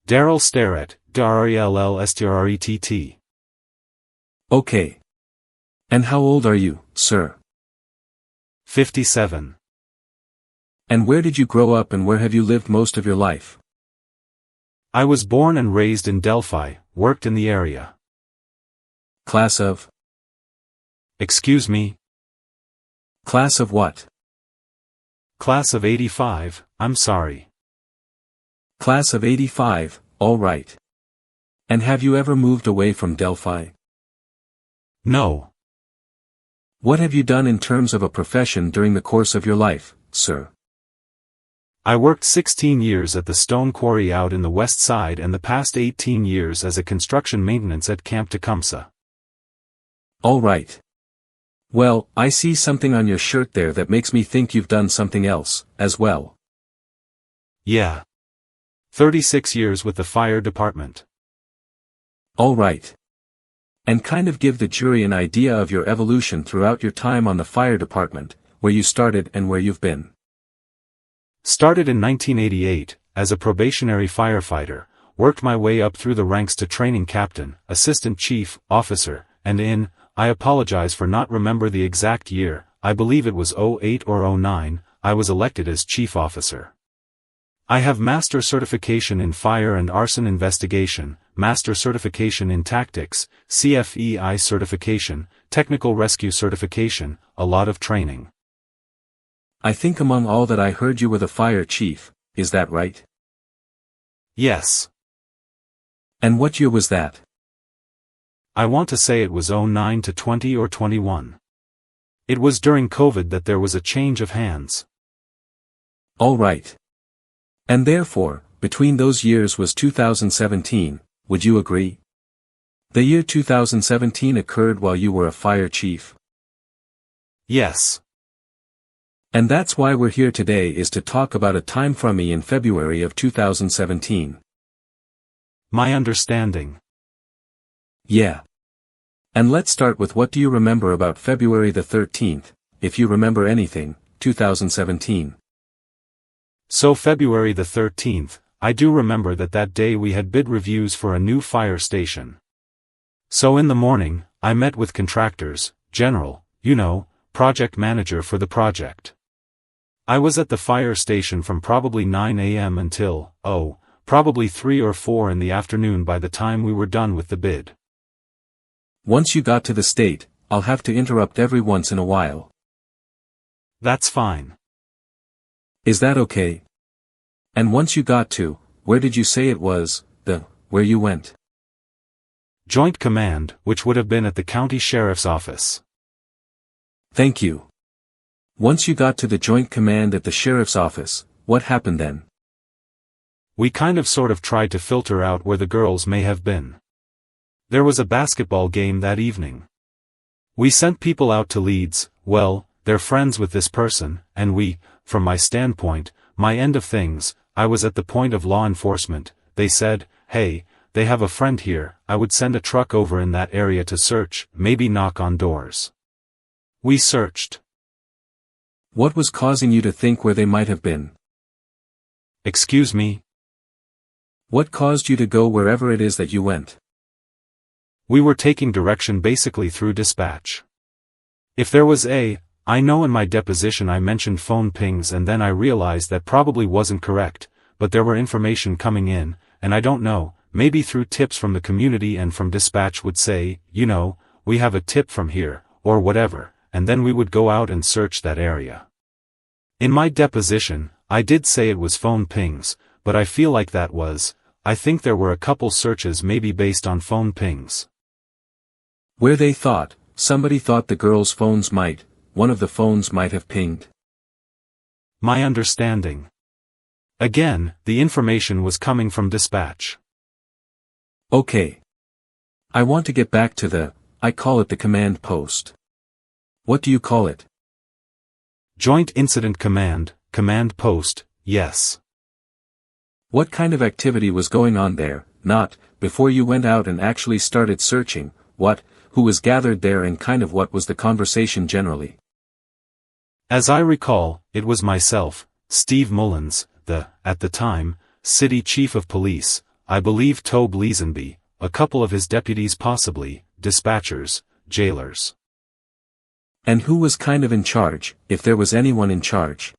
Darrell Sterrett, Darrell Sterrett. Okay. And how old are you, sir? 57. And where did you grow up and where have you lived most of your life? I was born and raised in Delphi, worked in the area. Class of? Excuse me? Class of what? Class of 85, I'm sorry. Class of 85, all right. And have you ever moved away from Delphi? No. What have you done in terms of a profession during the course of your life, sir? I worked 16 years at the stone quarry out in the west side and the past 18 years as a construction maintenance at Camp Tecumseh. All right. Well, I see something on your shirt there that makes me think you've done something else, as well. Yeah. 36 years with the fire department. All right. And kind of give the jury an idea of your evolution throughout your time on the fire department, where you started and where you've been. Started in 1988, as a probationary firefighter, worked my way up through the ranks to training captain, assistant chief, officer, and I apologize for not remember the exact year, I believe it was 08 or 09, I was elected as chief officer. I have master certification in fire and arson investigation, master certification in tactics, CFEI certification, technical rescue certification, a lot of training. I think among all that I heard you were the fire chief, is that right? Yes. And what year was that? I want to say it was 09 to 20 or 21. It was during COVID that there was a change of hands. All right. And therefore, between those years was 2017, would you agree? The year 2017 occurred while you were a fire chief. Yes. And that's why we're here today is to talk about a time from me in February of 2017. My understanding. Yeah. And let's start with what do you remember about February the 13th, if you remember anything, 2017. So February the 13th, I do remember that day we had bid reviews for a new fire station. So in the morning, I met with contractors, general, project manager for the project. I was at the fire station from probably 9 a.m. until, probably 3 or 4 in the afternoon by the time we were done with the bid. Once you got to the state, I'll have to interrupt every once in a while. That's fine. Is that okay? And once you got to, where did you say it was, where you went? Joint Command, which would have been at the county sheriff's office. Thank you. Once you got to the Joint Command at the sheriff's office, what happened then? We kind of sort of tried to filter out where the girls may have been. There was a basketball game that evening. We sent people out to leads, they're friends with this person, and we, from my standpoint, my end of things, I was at the point of law enforcement, they said, hey, they have a friend here, I would send a truck over in that area to search, maybe knock on doors. We searched. What was causing you to think where they might have been? Excuse me? What caused you to go wherever it is that you went? We were taking direction basically through dispatch. If there was I know in my deposition I mentioned phone pings and then I realized that probably wasn't correct, but there were information coming in, and I don't know, maybe through tips from the community and from dispatch would say, we have a tip from here, or whatever, and then we would go out and search that area. In my deposition, I did say it was phone pings, but I feel like I think there were a couple searches maybe based on phone pings. Where somebody thought the girls' phones one of the phones might have pinged. My understanding. Again, the information was coming from dispatch. Okay. I want to get back to I call it the command post. What do you call it? Joint Incident Command, command post, yes. What kind of activity was going on there, before you went out and actually started searching, who was gathered there and kind of what was the conversation generally? As I recall, it was myself, Steve Mullins, at the time, City Chief of Police, I believe Tobe Leesenby, a couple of his deputies possibly, dispatchers, jailers. And who was kind of in charge, if there was anyone in charge?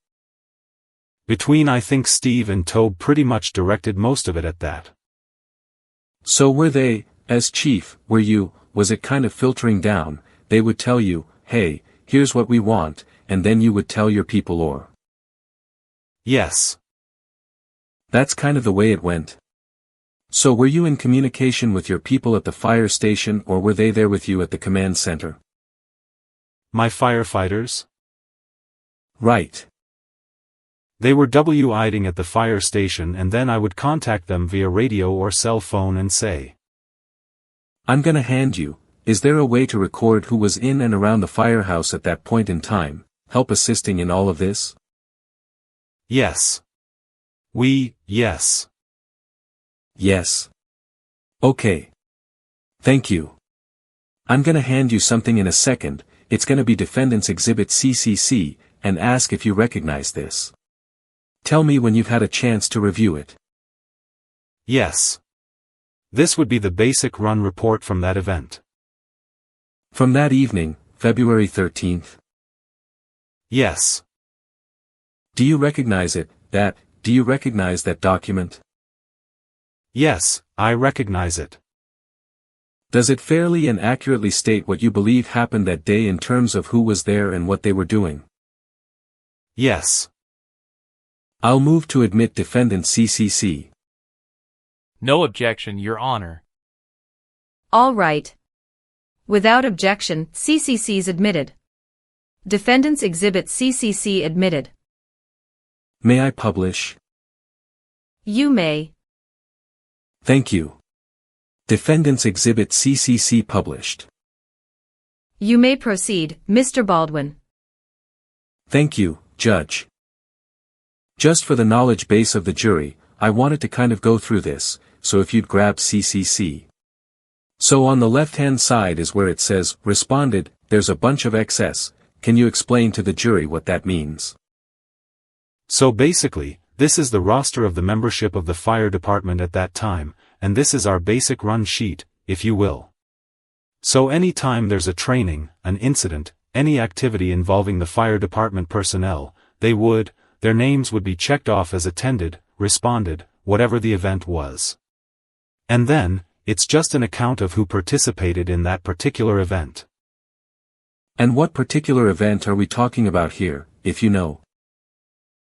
Between I think Steve and Tobe pretty much directed most of it at that. So were they, as chief, was it kind of filtering down, they would tell you, hey, here's what we want, and then you would tell your people or? Yes. That's kind of the way it went. So were you in communication with your people at the fire station or were they there with you at the command center? My firefighters? Right. They were WI'ing at the fire station and then I would contact them via radio or cell phone and say, I'm gonna hand you, is there a way to record who was in and around the firehouse at that point in time, help assisting in all of this? Yes. Yes. Yes. Okay. Thank you. I'm gonna hand you something in a second, it's gonna be Defendant's Exhibit CCC, and ask if you recognize this. Tell me when you've had a chance to review it. Yes. This would be the basic run report from that event. From that evening, February 13th? Yes. Do you recognize that document? Yes, I recognize it. Does it fairly and accurately state what you believe happened that day in terms of who was there and what they were doing? Yes. I'll move to admit Defendant CCC. No objection, Your Honor. All right. Without objection, CCC's admitted. Defendant's Exhibit CCC admitted. May I publish? You may. Thank you. Defendant's Exhibit CCC published. You may proceed, Mr. Baldwin. Thank you, Judge. Just for the knowledge base of the jury, I wanted to kind of go through this, so if you'd grab CCC. So on the left-hand side is where it says, responded, there's a bunch of excess, can you explain to the jury what that means? So basically, this is the roster of the membership of the fire department at that time, and this is our basic run sheet, if you will. So any time there's a training, an incident, any activity involving the fire department personnel, their names would be checked off as attended, responded, whatever the event was. And then, it's just an account of who participated in that particular event. And what particular event are we talking about here, if you know?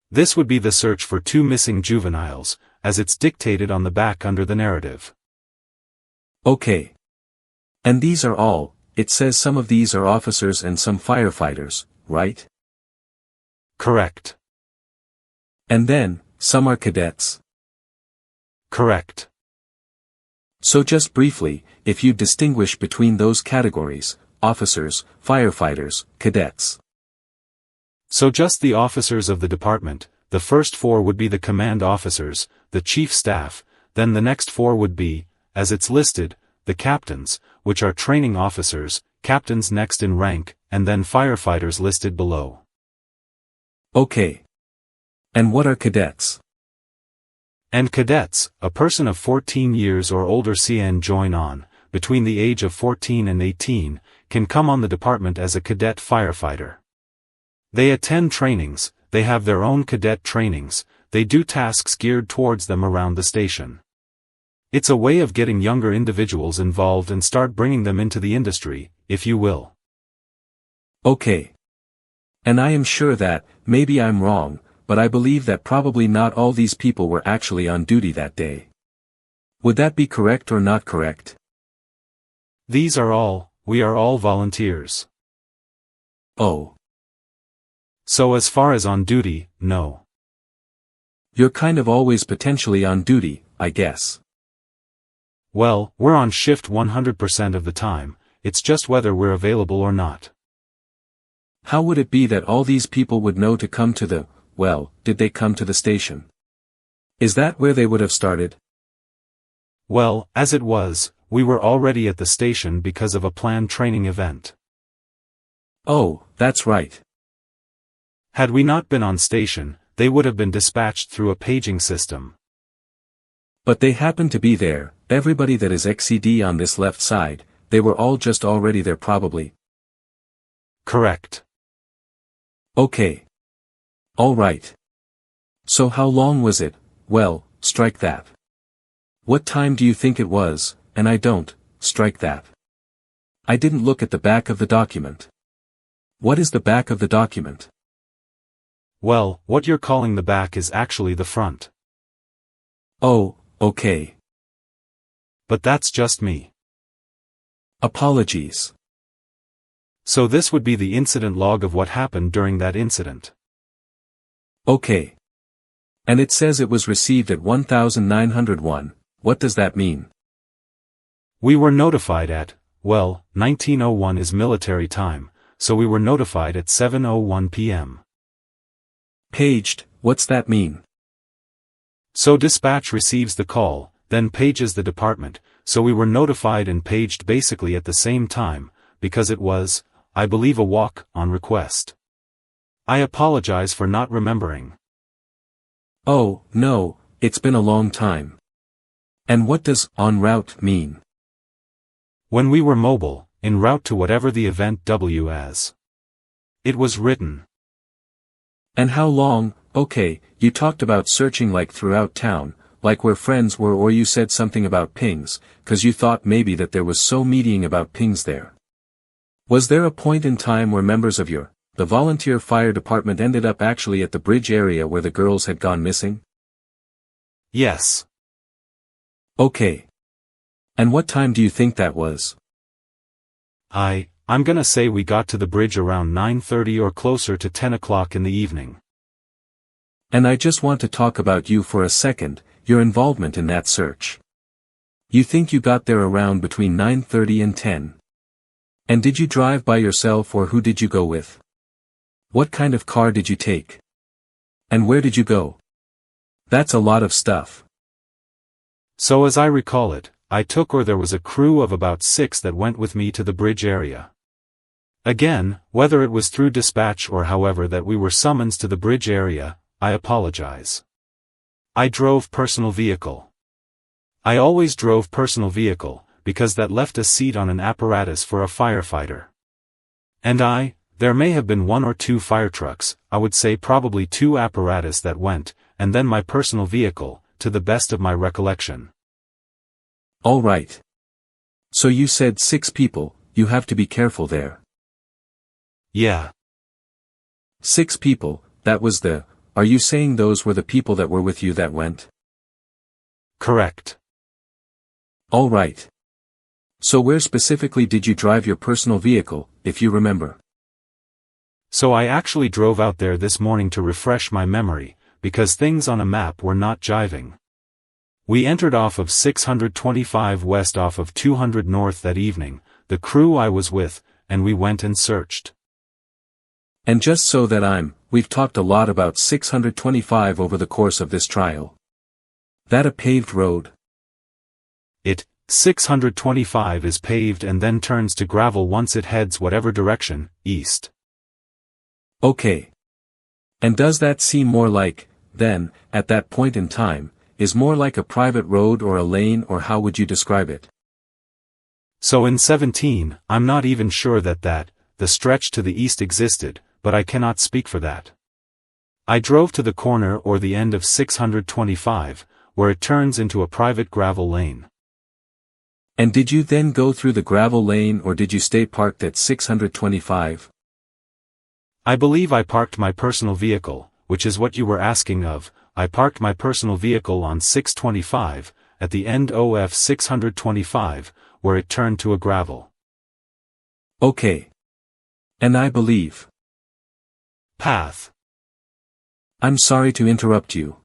This would be the search for 2 missing juveniles, as it's dictated on the back under the narrative. Okay. And these are all, it says some of these are officers and some firefighters, right? Correct. And then, some are cadets. Correct. So just briefly, if you distinguish between those categories, officers, firefighters, cadets. So just the officers of the department, the first 4 would be the command officers, the chief staff, then the next 4 would be, as it's listed, the captains, which are training officers, captains next in rank, and then firefighters listed below. Okay. And what are cadets? And cadets, a person of 14 years or older can join on, between the age of 14 and 18, can come on the department as a cadet firefighter. They attend trainings, they have their own cadet trainings, they do tasks geared towards them around the station. It's a way of getting younger individuals involved and start bringing them into the industry, if you will. Okay. And I am sure that, maybe I'm wrong, but I believe that probably not all these people were actually on duty that day. Would that be correct or not correct? We are all volunteers. Oh. So as far as on duty, no. You're kind of always potentially on duty, I guess. Well, we're on shift 100% of the time, it's just whether we're available or not. How would it be that all these people would know to come to did they come to the station? Is that where they would have started? Well, as it was, we were already at the station because of a planned training event. Oh, that's right. Had we not been on station, they would have been dispatched through a paging system. But they happened to be there, everybody that is XCD on this left side, they were all just already there probably. Correct. Okay. All right. So how long was it? Well, strike that. What time do you think it was? And I don't, strike that. I didn't look at the back of the document. What is the back of the document? Well, what you're calling the back is actually the front. Oh, okay. But that's just me. Apologies. So this would be the incident log of what happened during that incident. Okay. And it says it was received at 1901, what does that mean? We were notified at, well, 1901 is military time, so we were notified at 7:01 p.m. Paged, what's that mean? So dispatch receives the call, then pages the department, so we were notified and paged basically at the same time, because it was, I believe, a walk-on request. I apologize for not remembering. Oh, no, it's been a long time. And what does en route mean? When we were mobile, en route to whatever the event was. It was written. And how long? Okay, you talked about searching like throughout town, like where friends were, or you said something about pings, 'cause you thought maybe that there was so meeting about pings there. Was there a point in time where members of the volunteer fire department ended up actually at the bridge area where the girls had gone missing? Yes. Okay. And what time do you think that was? I'm gonna say we got to the bridge around 9:30 or closer to 10 o'clock in the evening. And I just want to talk about you for a second, your involvement in that search. You think you got there around between 9:30 and 10. And did you drive by yourself, or who did you go with? What kind of car did you take? And where did you go? That's a lot of stuff. So as I recall it, I took, or there was a crew of about 6 that went with me to the bridge area. Again, whether it was through dispatch or however that we were summoned to the bridge area, I apologize. I drove personal vehicle. I always drove personal vehicle, because that left a seat on an apparatus for a firefighter. And there may have been 1 or 2 fire trucks, I would say probably 2 apparatus that went, and then my personal vehicle, to the best of my recollection. All right. So you said 6 people, you have to be careful there. Yeah. 6 people, that was are you saying those were the people that were with you that went? Correct. All right. So where specifically did you drive your personal vehicle, if you remember? So I actually drove out there this morning to refresh my memory, because things on a map were not jiving. We entered off of 625 west off of 200 north that evening, the crew I was with, and we went and searched. And just so that we've talked a lot about 625 over the course of this trial. That a paved road? 625 is paved and then turns to gravel once it heads whatever direction, east. Okay. And does that seem more like, then, at that point in time, is more like a private road or a lane, or how would you describe it? So in 17, I'm not even sure that the stretch to the east existed, but I cannot speak for that. I drove to the corner or the end of 625, where it turns into a private gravel lane. And did you then go through the gravel lane, or did you stay parked at 625? I believe I parked my personal vehicle, which is what you were asking of. I parked my personal vehicle on 625, at the end of 625, where it turned to a gravel. Okay. And I believe path. I'm sorry to interrupt you.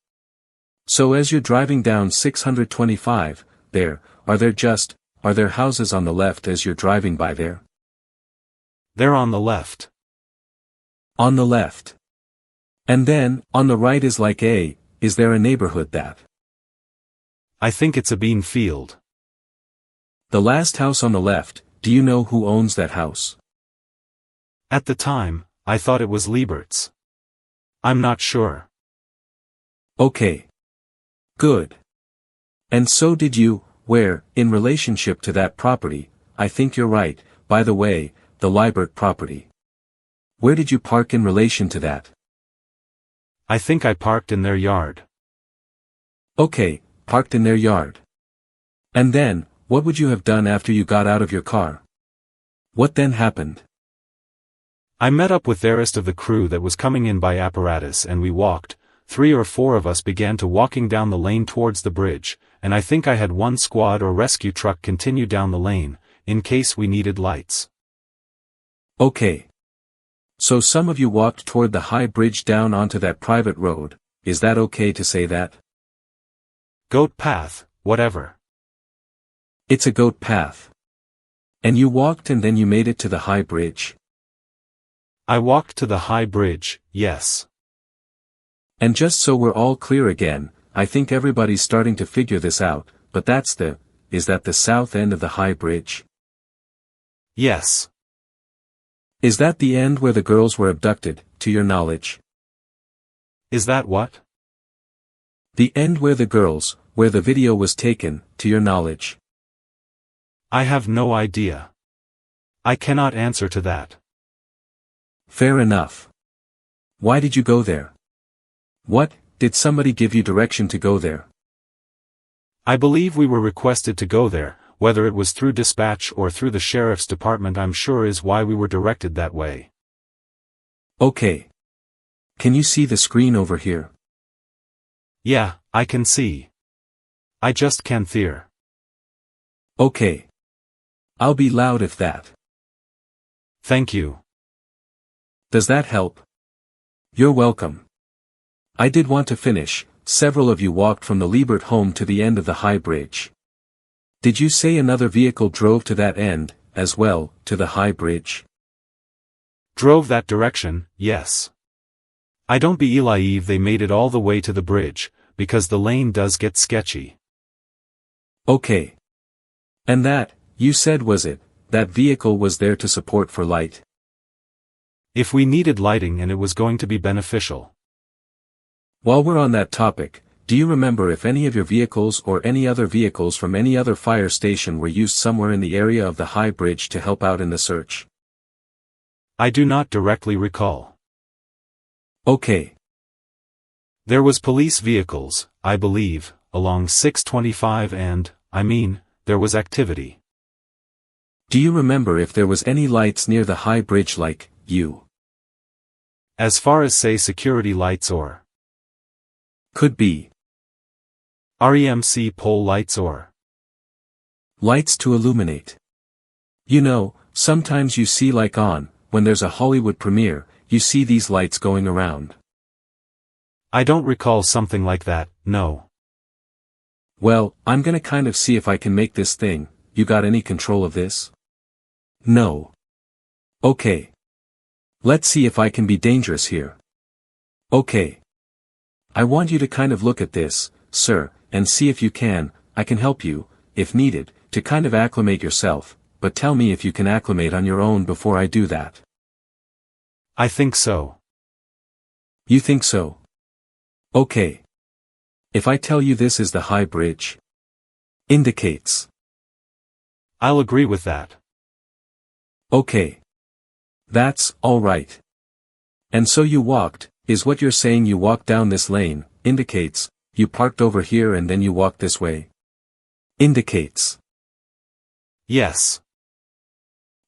So as you're driving down 625, are there houses on the left as you're driving by there? They're on the left. On the left. And then, on the right is is there a neighborhood that? I think it's a bean field. The last house on the left, do you know who owns that house? At the time, I thought it was Liebert's. I'm not sure. Okay. Good. And so did you, where, in relationship to that property, I think you're right, by the way, the Liebert property. Where did you park in relation to that? I think I parked in their yard. Okay, parked in their yard. And then, what would you have done after you got out of your car? What then happened? I met up with the rest of the crew that was coming in by apparatus and we walked, 3 or 4 of us began to walking down the lane towards the bridge, and I think I had one squad or rescue truck continue down the lane, in case we needed lights. Okay. So some of you walked toward the high bridge down onto that private road, is that okay to say that? Goat path, whatever. It's a goat path. And you walked and then you made it to the high bridge. I walked to the high bridge, yes. And just so we're all clear again, I think everybody's starting to figure this out, but is that the south end of the high bridge? Yes. Is that the end where the girls were abducted, to your knowledge? Is that what? The end where the video was taken, to your knowledge. I have no idea. I cannot answer to that. Fair enough. Why did you go there? What, did somebody give you direction to go there? I believe we were requested to go there, whether it was through dispatch or through the sheriff's department I'm sure is why we were directed that way. Okay. Can you see the screen over here? Yeah, I can see. I just can't hear. Okay. I'll be loud if that. Thank you. Does that help? You're welcome. I did want to finish, several of you walked from the Liebert home to the end of the high bridge. Did you say another vehicle drove to that end, as well, to the high bridge? Drove that direction, yes. I don't believe they made it all the way to the bridge, because the lane does get sketchy. Okay. And that, you said that vehicle was there to support for light? If we needed lighting and it was going to be beneficial. While we're on that topic, do you remember if any of your vehicles or any other vehicles from any other fire station were used somewhere in the area of the high bridge to help out in the search? I do not directly recall. Okay. There was police vehicles, I believe, along 625 and, there was activity. Do you remember if there was any lights near the high bridge like, you? As far as say security lights or? Could be. REMC pole lights or? Lights to illuminate. You know, sometimes you see when there's a Hollywood premiere, you see these lights going around. I don't recall something like that, no. Well, I'm gonna kind of see if I can make this thing, you got any control of this? No. Okay. Let's see if I can be dangerous here. Okay. I want you to kind of look at this, sir, and see if you can, I can help you, if needed, to kind of acclimate yourself, but tell me if you can acclimate on your own before I do that. I think so. You think so? Okay. If I tell you this is the high bridge. Indicates. I'll agree with that. Okay. That's all right. And so you walked, is what you're saying you walked down this lane, indicates, you parked over here and then you walked this way. Indicates. Yes.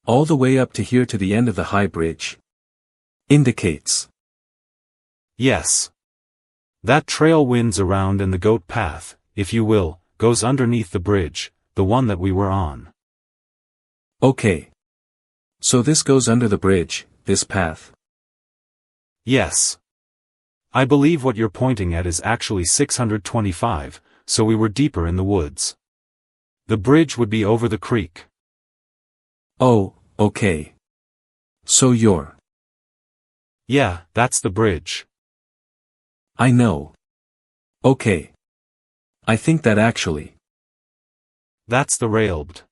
All the way up to here to the end of the high bridge. Indicates. Yes. That trail winds around and the goat path, if you will, goes underneath the bridge, the one that we were on. Okay. So this goes under the bridge, this path. Yes. I believe what you're pointing at is actually 625, so we were deeper in the woods. The bridge would be over the creek. Oh, okay. So you're... Yeah, that's the bridge. I know. Okay. I think that actually... That's the railed.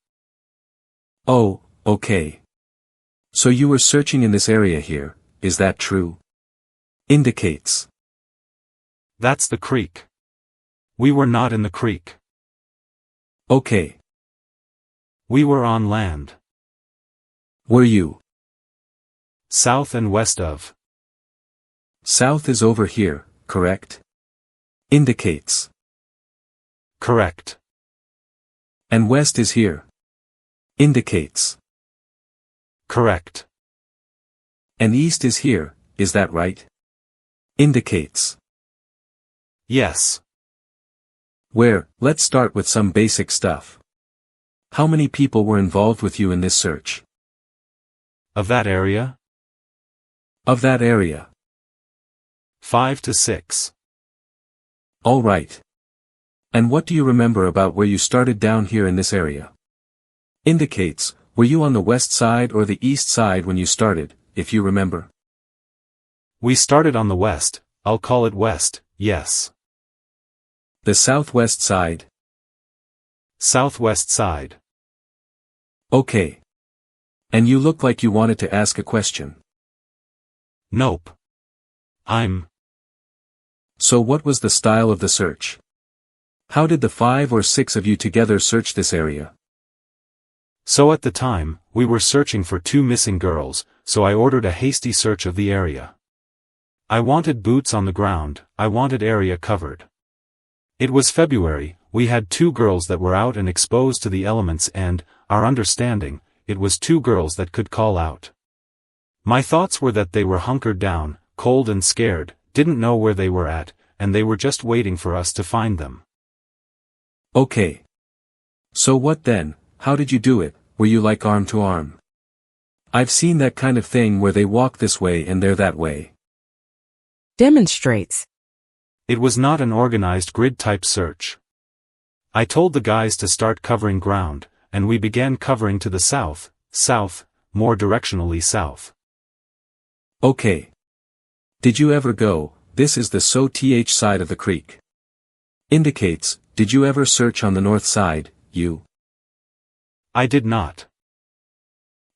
Oh, okay. So you were searching in this area here, is that true? Indicates. That's the creek. We were not in the creek. Okay. We were on land. Were you? South and west of. South is over here, correct? Indicates. Correct. And west is here. Indicates. Correct. And east is here, is that right? Indicates. Yes. Where, let's start with some basic stuff. How many people were involved with you in this search? Of that area? Of that area. 5 to 6. All right. And what do you remember about where you started down here in this area? Indicates, were you on the west side or the east side when you started, if you remember? We started on the west, I'll call it west, yes. The southwest side? Southwest side. Okay. And you look like you wanted to ask a question. Nope. So what was the style of the search? How did the 5 or 6 of you together search this area? So at the time, we were searching for 2 missing girls, so I ordered a hasty search of the area. I wanted boots on the ground, I wanted area covered. It was February, we had 2 girls that were out and exposed to the elements and, our understanding, it was 2 girls that could call out. My thoughts were that they were hunkered down, cold and scared, didn't know where they were at, and they were just waiting for us to find them. Okay. So what then, how did you do it, were you like arm to arm? I've seen that kind of thing where they walk this way and they're that way. Demonstrates. It was not an organized grid-type search. I told the guys to start covering ground, and we began covering to the south, more directionally south. Okay. Did you ever go, this is the so-th side of the creek? Indicates, did you ever search on the north side, you? I did not.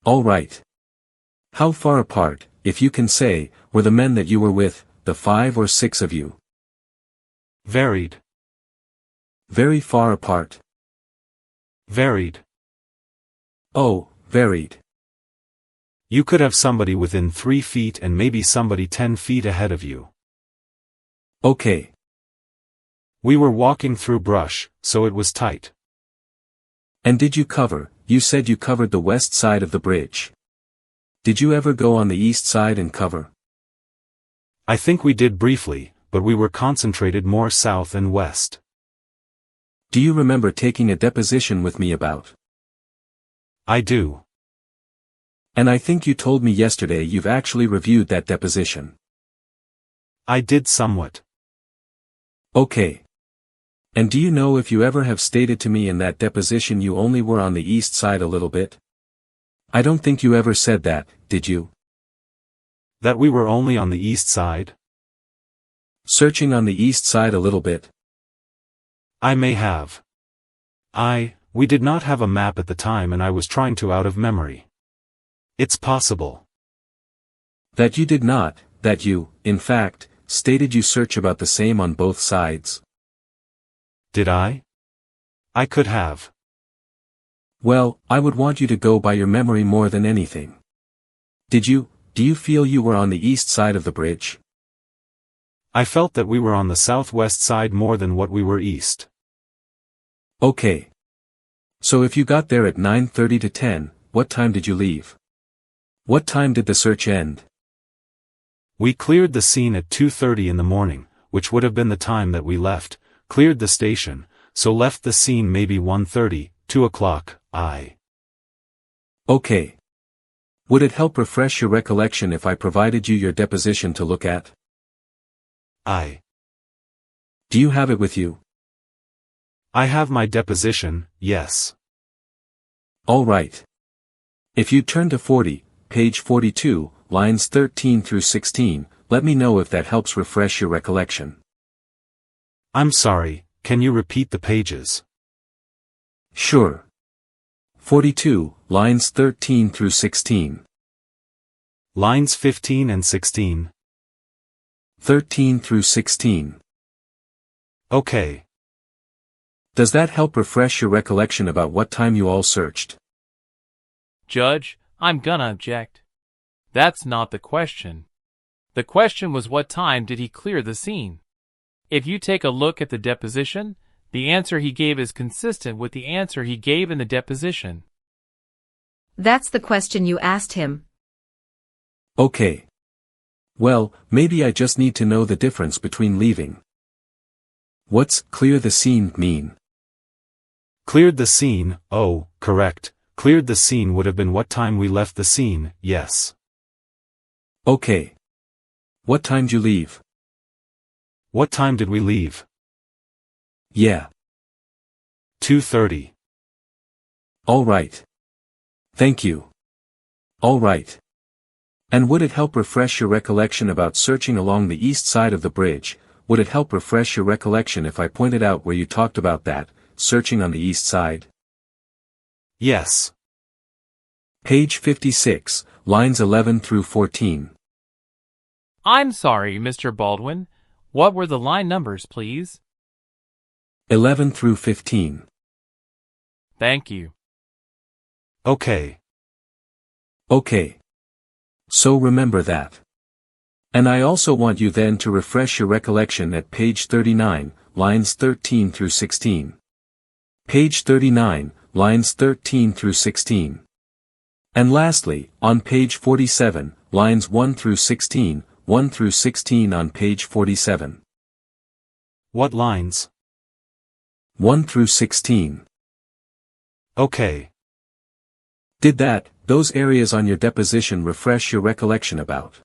All right. How far apart, if you can say, were the men that you were with, the 5 or 6 of you? Varied. Very far apart. Varied. Oh, varied. You could have somebody within 3 feet and maybe somebody 10 feet ahead of you. Okay. We were walking through brush, so it was tight. And did you cover, you said you covered the west side of the bridge. Did you ever go on the east side and cover? I think we did briefly, but we were concentrated more south and west. Do you remember taking a deposition with me about? I do. And I think you told me yesterday you've actually reviewed that deposition. I did somewhat. Okay. And do you know if you ever have stated to me in that deposition you only were on the east side a little bit? I don't think you ever said that, did you? That we were only on the east side? Searching on the east side a little bit. I may have. We did not have a map at the time and I was trying to out of memory. It's possible. That you did not, that you, in fact, stated you search about the same on both sides. Did I? I could have. Well, I would want you to go by your memory more than anything. Do you feel you were on the east side of the bridge? I felt that we were on the southwest side more than what we were east. Okay. So if you got there at 9:30 to 10, what time did you leave? What time did the search end? We cleared the scene at 2:30 in the morning, which would have been the time that we left, cleared the station, so left the scene maybe 1:30, 2 o'clock, Okay. Would it help refresh your recollection if I provided you your deposition to look at? Do you have it with you? I have my deposition, yes. All right. If you turn to 40, page 42, lines 13 through 16, let me know if that helps refresh your recollection. I'm sorry, can you repeat the pages? Sure. 42, lines 13 through 16. Lines 15 and 16. 13 through 16. Okay. Does that help refresh your recollection about what time you all searched? Judge, I'm gonna object. That's not the question. The question was what time did he clear the scene? If you take a look at the deposition, the answer he gave is consistent with the answer he gave in the deposition. That's the question you asked him. Okay. Well, maybe I just need to know the difference between leaving. What's clear the scene mean? Cleared the scene, oh, correct. Cleared the scene would have been what time we left the scene, yes. Okay. What time'd you leave? What time did we leave? Yeah. 2:30. All right. Thank you. All right. And would it help refresh your recollection about searching along the east side of the bridge? Would it help refresh your recollection if I pointed out where you talked about that, searching on the east side? Yes. Page 56, lines 11 through 14. I'm sorry, Mr. Baldwin. What were the line numbers, please? 11 through 15. Thank you. Okay. Okay. So remember that. And I also want you then to refresh your recollection at page 39, lines 13 through 16. Page 39, lines 13 through 16. And lastly, on page 47, lines 1 through 16, 1 through 16 on page 47. What lines? 1 through 16. Okay. Did those areas on your deposition refresh your recollection about?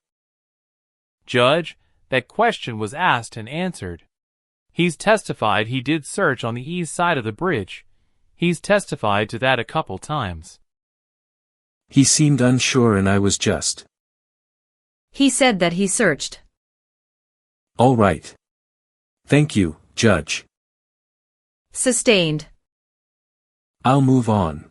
Judge, that question was asked and answered. He's testified he did search on the east side of the bridge. He's testified to that a couple times. He seemed unsure and I was just. He said that he searched. All right. Thank you, Judge. Sustained. I'll move on.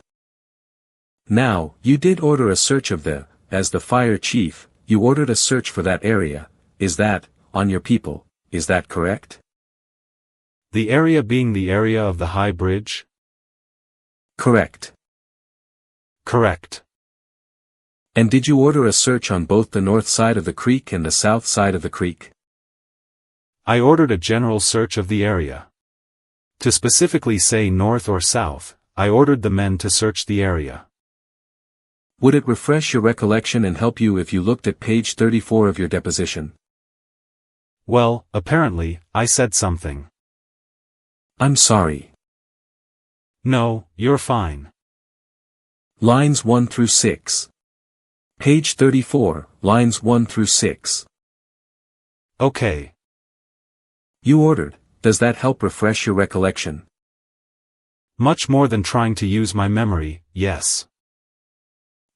Now, you did order a search of as the fire chief, you ordered a search for that area, is that, on your people, is that correct? The area being the area of the high bridge? Correct. Correct. And did you order a search on both the north side of the creek and the south side of the creek? I ordered a general search of the area. To specifically say north or south, I ordered the men to search the area. Would it refresh your recollection and help you if you looked at page 34 of your deposition? Well, apparently, I said something. I'm sorry. No, you're fine. Lines 1 through 6. Page 34, lines 1 through 6. Okay. You ordered, does that help refresh your recollection? Much more than trying to use my memory, yes.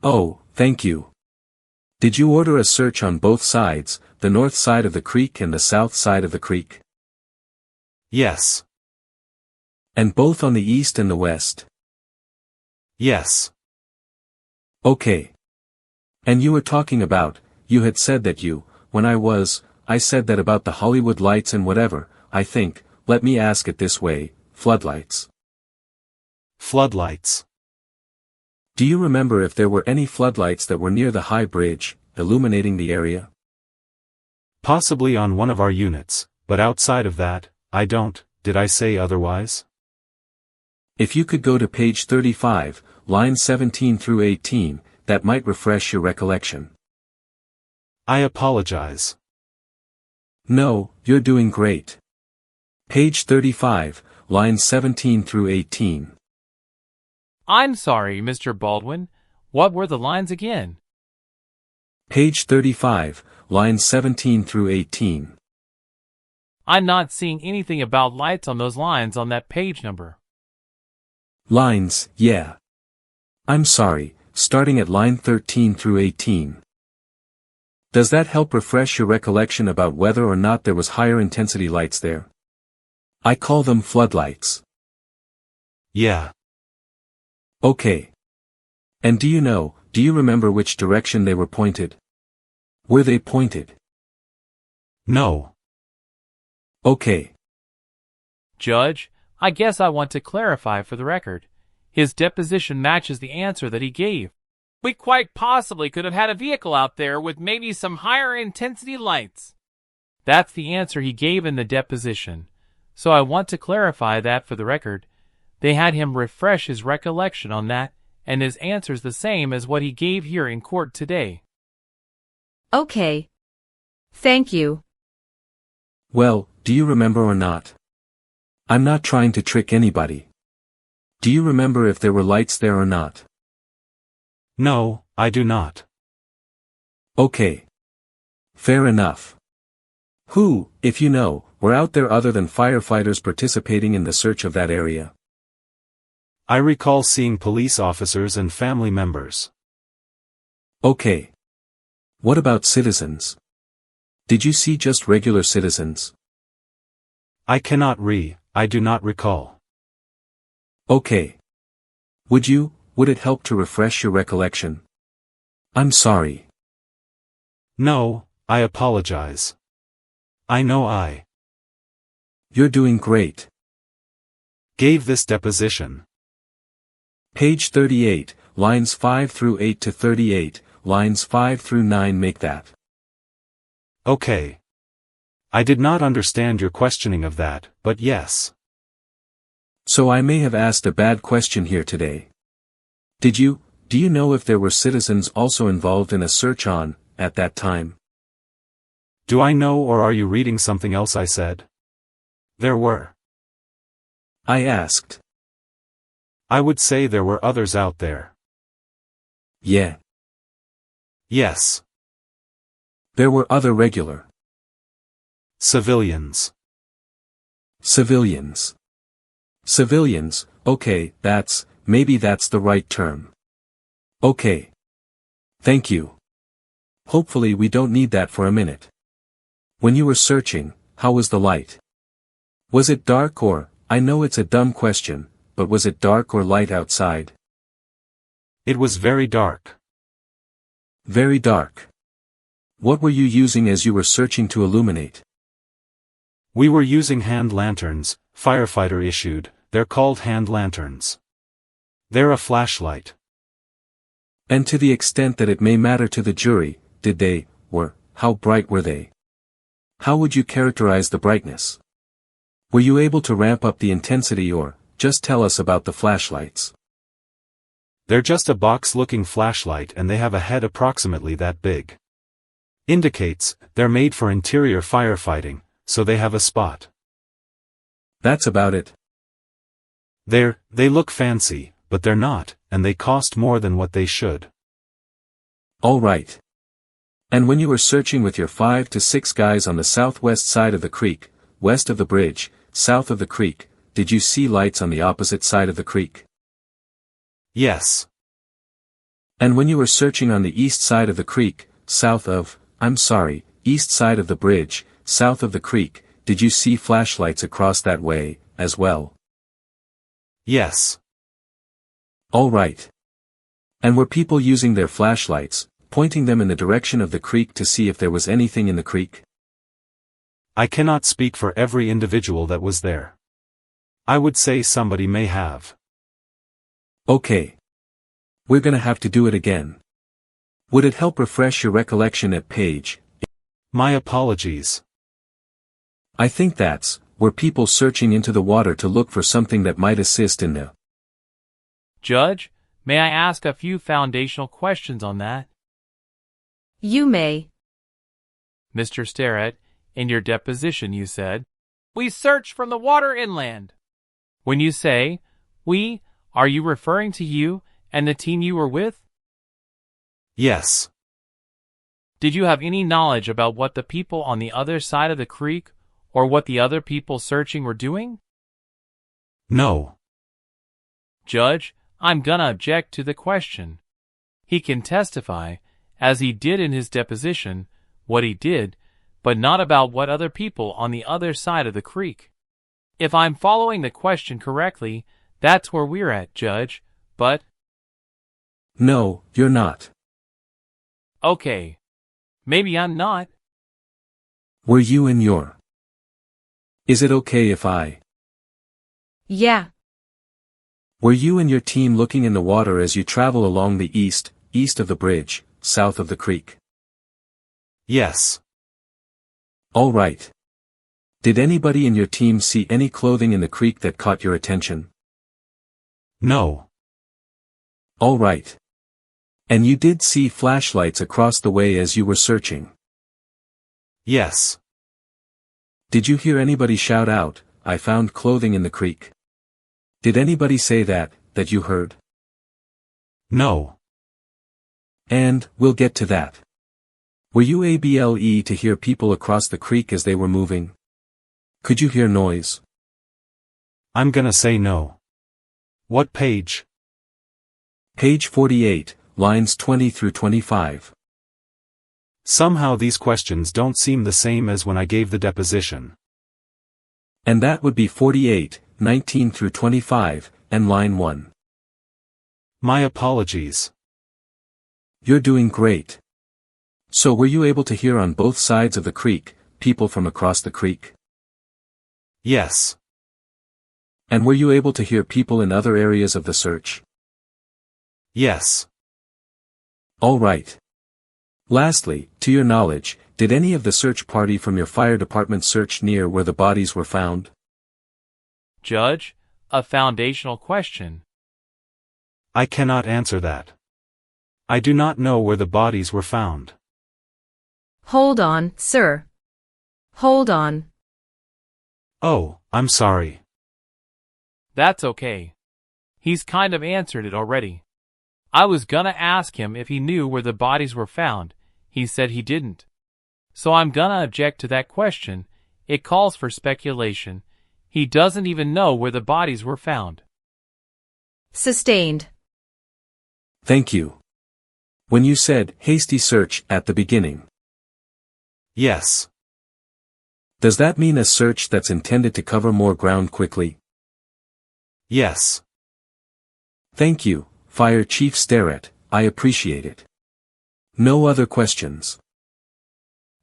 Oh, thank you. Did you order a search on both sides, the north side of the creek and the south side of the creek? Yes. And both on the east and the west? Yes. Okay. And you were talking about, you had said that I said that about the Hollywood lights and whatever, I think, let me ask it this way, floodlights. Floodlights. Do you remember if there were any floodlights that were near the high bridge, illuminating the area? Possibly on one of our units, but outside of that, I don't, did I say otherwise? If you could go to page 35, lines 17 through 18, that might refresh your recollection. I apologize. No, you're doing great. Page 35, lines 17 through 18. I'm sorry, Mr. Baldwin. What were the lines again? Page 35, lines 17 through 18. I'm not seeing anything about lights on those lines on that page number. Lines, yeah. I'm sorry, starting at line 13 through 18. Does that help refresh your recollection about whether or not there was higher intensity lights there? I call them floodlights. Yeah. Okay. And do you remember which direction they were pointed? Were they pointed? No. Okay. Judge, I guess I want to clarify for the record. His deposition matches the answer that he gave. We quite possibly could have had a vehicle out there with maybe some higher intensity lights. That's the answer he gave in the deposition. So I want to clarify that for the record. They had him refresh his recollection on that, and his answer's the same as what he gave here in court today. Okay. Thank you. Well, do you remember or not? I'm not trying to trick anybody. Do you remember if there were lights there or not? No, I do not. Okay. Fair enough. Who, if you know, were out there other than firefighters participating in the search of that area? I recall seeing police officers and family members. Okay. What about citizens? Did you see just regular citizens? I do not recall. Okay. Would it help to refresh your recollection? I'm sorry. No, I apologize. I know You're doing great. Gave this deposition. Page 38, lines 5 through 8 to 38, lines 5 through 9 make that. Okay. I did not understand your questioning of that, but yes. So I may have asked a bad question here today. Do you know if there were citizens also involved in a search at that time? Do I know, or are you reading something else I said? There were. I asked. I would say there were others out there. Yeah. Yes. There were other regular civilians. Civilians. Civilians, okay, maybe that's the right term. Okay. Thank you. Hopefully we don't need that for a minute. When you were searching, how was the light? Was it dark or, I know it's a dumb question, but was it dark or light outside? It was very dark. Very dark. What were you using as you were searching to illuminate? We were using hand lanterns, firefighter issued, they're called hand lanterns. They're a flashlight. And to the extent that it may matter to the jury, how bright were they? How would you characterize the brightness? Were you able to ramp up the intensity or, just tell us about the flashlights? They're just a box-looking flashlight and they have a head approximately that big. Indicates, they're made for interior firefighting, so they have a spot. That's about it. They look fancy, but they're not, and they cost more than what they should. All right. And when you were searching with your 5 to 6 guys on the southwest side of the creek, west of the bridge, south of the creek, did you see lights on the opposite side of the creek? Yes. And when you were searching on the east side of the creek, east side of the bridge, south of the creek, did you see flashlights across that way, as well? Yes. All right. And were people using their flashlights, pointing them in the direction of the creek to see if there was anything in the creek? I cannot speak for every individual that was there. I would say somebody may have. Okay. We're gonna have to do it again. Would it help refresh your recollection at page? My apologies. I think were people searching into the water to look for something that might assist in the... Judge, may I ask a few foundational questions on that? You may. Mr. Sterrett, in your deposition you said, "We searched from the water inland." When you say, "we," are you referring to you and the team you were with? Yes. Did you have any knowledge about what the people on the other side of the creek or what the other people searching were doing? No. Judge, I'm gonna object to the question. He can testify, as he did in his deposition, what he did, but not about what other people on the other side of the creek. If I'm following the question correctly, that's where we're at, Judge, but... No, you're not. Okay. Maybe I'm not. Were you in your... Is it okay if I... Yeah. Were you and your team looking in the water as you travel along the east of the bridge, south of the creek? Yes. All right. Did anybody in your team see any clothing in the creek that caught your attention? No. All right. And you did see flashlights across the way as you were searching? Yes. Did you hear anybody shout out, "I found clothing in the creek"? Did anybody say that you heard? No. And, we'll get to that. Were you able to hear people across the creek as they were moving? Could you hear noise? I'm gonna say no. What page? Page 48, lines 20 through 25. Somehow these questions don't seem the same as when I gave the deposition. And that would be 48, 19 through 25, and line 1. My apologies. You're doing great. So were you able to hear on both sides of the creek, people from across the creek? Yes. And were you able to hear people in other areas of the search? Yes. All right. Lastly, to your knowledge, did any of the search party from your fire department search near where the bodies were found? Judge, a foundational question. I cannot answer that. I do not know where the bodies were found. Hold on, sir. Hold on. Oh, I'm sorry. That's okay. He's kind of answered it already. I was gonna ask him if he knew where the bodies were found. He said he didn't. So I'm gonna object to that question. It calls for speculation. He doesn't even know where the bodies were found. Sustained. Thank you. When you said hasty search at the beginning, Yes. does that mean a search that's intended to cover more ground quickly? Yes. Thank you, Fire Chief Sterrett, I appreciate it. No other questions.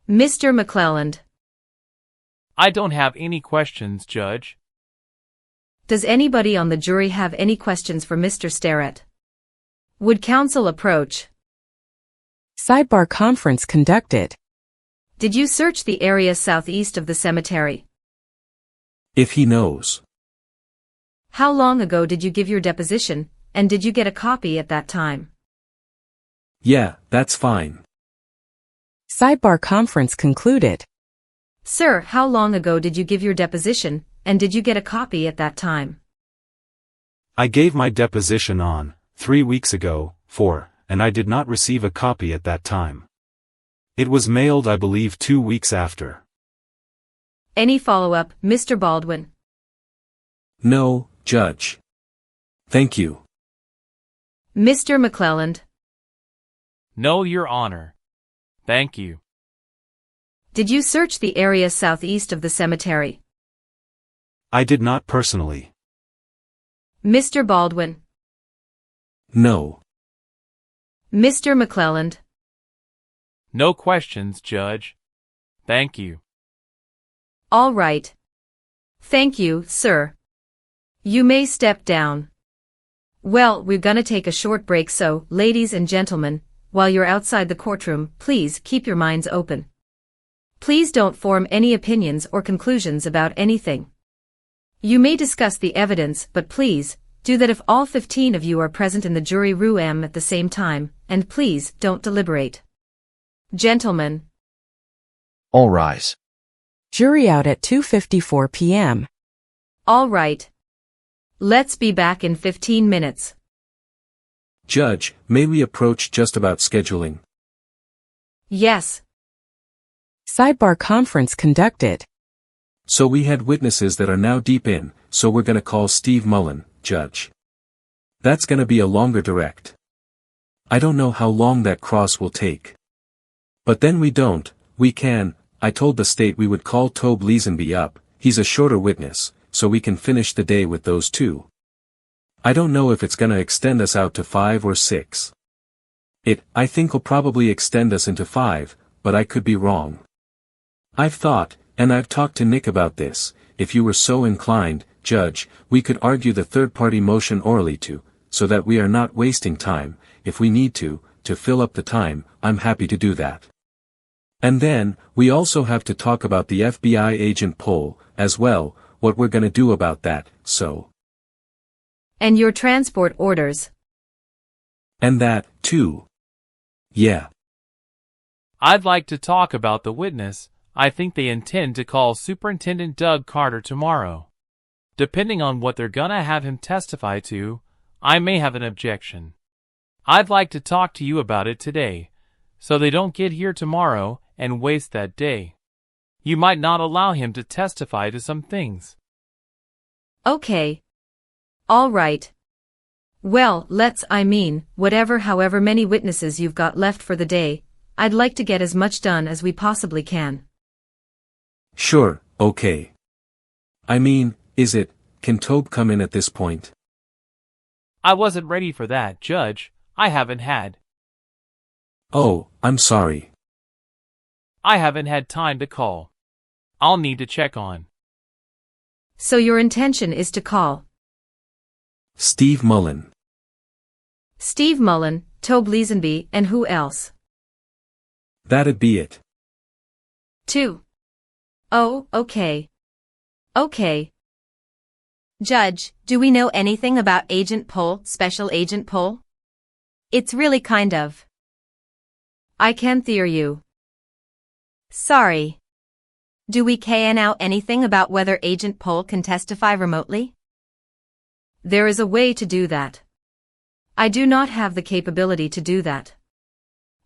Mr. McClelland. I don't have any questions, Judge. Does anybody on the jury have any questions for Mr. Sterrett? Would counsel approach? Sidebar conference conducted. Did you search the area southeast of the cemetery? If he knows. How long ago did you give your deposition, and did you get a copy at that time? Yeah, that's fine. Sidebar conference concluded. Sir, how long ago did you give your deposition, and did you get a copy at that time? I gave my deposition on 3 weeks ago, and I did not receive a copy at that time. It was mailed, I believe, 2 weeks after. Any follow-up, Mr. Baldwin? No, Judge. Thank you. Mr. McClelland? No, Your Honor. Thank you. Did you search the area southeast of the cemetery? I did not personally. Mr. Baldwin? No. Mr. McClelland? No questions, Judge. Thank you. All right. Thank you, sir. You may step down. Well, we're gonna take a short break, so, ladies and gentlemen, while you're outside the courtroom, please keep your minds open. Please don't form any opinions or conclusions about anything. You may discuss the evidence, but please, do that if all 15 of you are present in the jury room at the same time, and please don't deliberate. Gentlemen. All rise. Jury out at 2:54 p.m. All right. Let's be back in 15 minutes. Judge, may we approach just about scheduling? Yes. Sidebar conference conducted. So we had witnesses that are now deep in, so we're gonna call Steve Mullen, Judge. That's gonna be a longer direct. I don't know how long that cross will take. But then we can, I told the state we would call Tobe Leesenby up, he's a shorter witness, so we can finish the day with those two. I don't know if it's gonna extend us out to 5 or 6. I think will probably extend us into 5, but I could be wrong. I've thought, and I've talked to Nick about this, if you were so inclined, Judge, we could argue the third-party motion orally too, so that we are not wasting time. If we need to fill up the time, I'm happy to do that. And then, we also have to talk about the FBI agent poll, as well, what we're gonna do about that, so. And your transport orders. And that, too. Yeah. I'd like to talk about the witness. I think they intend to call Superintendent Doug Carter tomorrow. Depending on what they're gonna have him testify to, I may have an objection. I'd like to talk to you about it today, so they don't get here tomorrow and waste that day. You might not allow him to testify to some things. Okay. All right. Well, however many witnesses you've got left for the day, I'd like to get as much done as we possibly can. Sure, okay. Can Tobe come in at this point? I wasn't ready for that, Judge. I haven't had. Oh, I'm sorry. I haven't had time to call. I'll need to check on. So your intention is to call Steve Mullen. Steve Mullen, Tobe Leesenby, and who else? That'd be it. 2. Oh, okay. Okay. Judge, do we know anything about Agent Pohl, Special Agent Pohl? It's really kind of. I can't hear you. Sorry. Do we know anything about whether Agent Pohl can testify remotely? There is a way to do that. I do not have the capability to do that.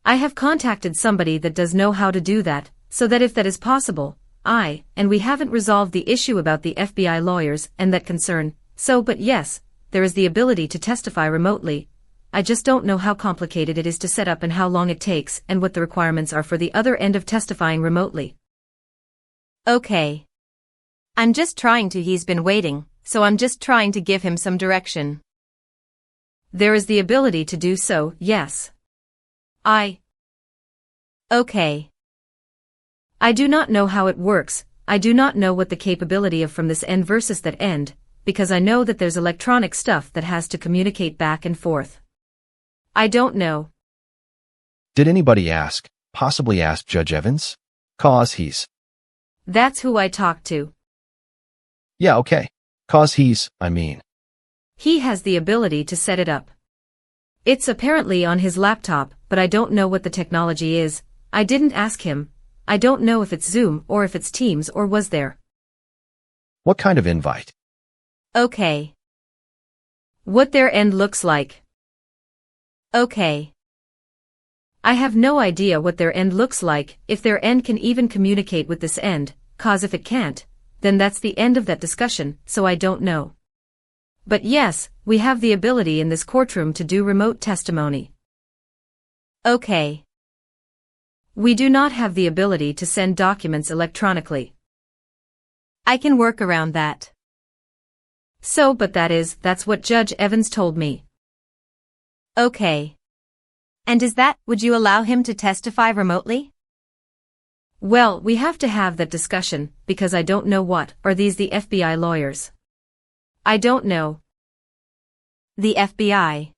I have contacted somebody that does know how to do that, so that if that is possible, and we haven't resolved the issue about the FBI lawyers and that concern, but yes, there is the ability to testify remotely. I just don't know how complicated it is to set up and how long it takes and what the requirements are for the other end of testifying remotely. Okay. He's been waiting, so I'm just trying to give him some direction. There is the ability to do so, yes. Okay. I do not know how it works. I do not know what the capability of from this end versus that end, because I know that there's electronic stuff that has to communicate back and forth. I don't know. Did anybody possibly ask Judge Evans? 'Cause That's who I talked to. Yeah, okay. 'Cause He has the ability to set it up. It's apparently on his laptop, but I don't know what the technology is. I didn't ask him. I don't know if it's Zoom or if it's Teams or was there. What kind of invite? Okay. What their end looks like. Okay. I have no idea what their end looks like, if their end can even communicate with this end, 'cause if it can't, then that's the end of that discussion, so I don't know. But yes, we have the ability in this courtroom to do remote testimony. Okay. We do not have the ability to send documents electronically. I can work around that. But that's what Judge Evans told me. Okay. And would you allow him to testify remotely? Well, we have to have that discussion, because I don't know are these the FBI lawyers? I don't know. The FBI.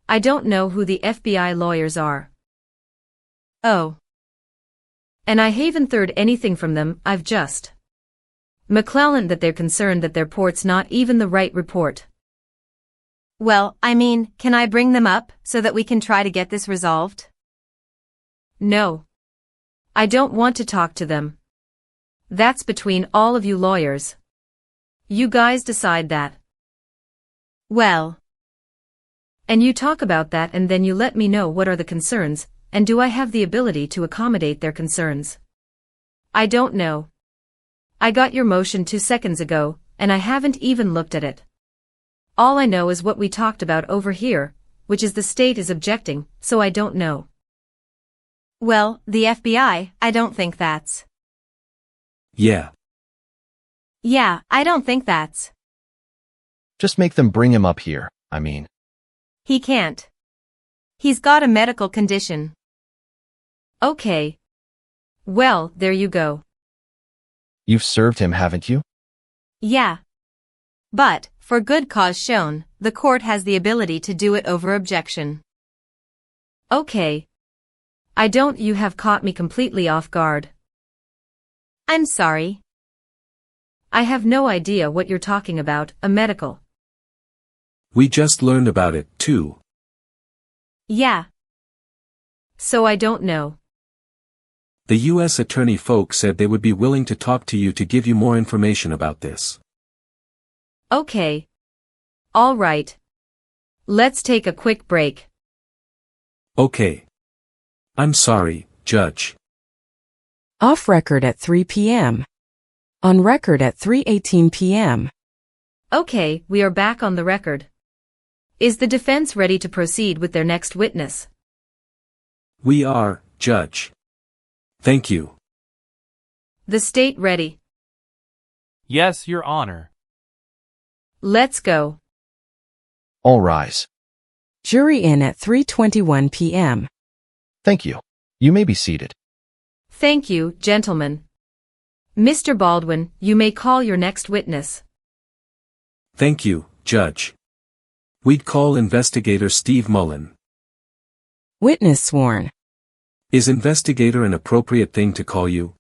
I don't know who the FBI lawyers are. Oh. And I haven't heard anything from them, I've just McClellan that they're concerned that their report's not even the right report. Well, can I bring them up so that we can try to get this resolved? No. I don't want to talk to them. That's between all of you lawyers. You guys decide that. Well. And you talk about that and then you let me know what are the concerns, and do I have the ability to accommodate their concerns? I don't know. I got your motion 2 seconds ago, and I haven't even looked at it. All I know is what we talked about over here, which is the state is objecting, so I don't know. Well, the FBI, I don't think that's. Yeah. Yeah, I don't think that's. Just make them bring him up here, He can't. He's got a medical condition. Okay. Well, there you go. You've served him, haven't you? Yeah, But, for good cause shown, the court has the ability to do it over objection. Okay. You have caught me completely off guard. I'm sorry. I have no idea what you're talking about, a medical. We just learned about it, too. Yeah. So I don't know. The U.S. attorney folk said they would be willing to talk to you to give you more information about this. Okay. All right. Let's take a quick break. Okay. I'm sorry, Judge. Off record at 3 p.m. On record at 3:18 p.m. Okay, we are back on the record. Is the defense ready to proceed with their next witness? We are, Judge. Thank you. The state ready? Yes, Your Honor. Let's go. All rise. Jury in at 3:21 p.m. Thank you. You may be seated. Thank you, gentlemen. Mr. Baldwin, you may call your next witness. Thank you, Judge. We'd call Investigator Steve Mullen. Witness sworn. Is investigator an appropriate thing to call you?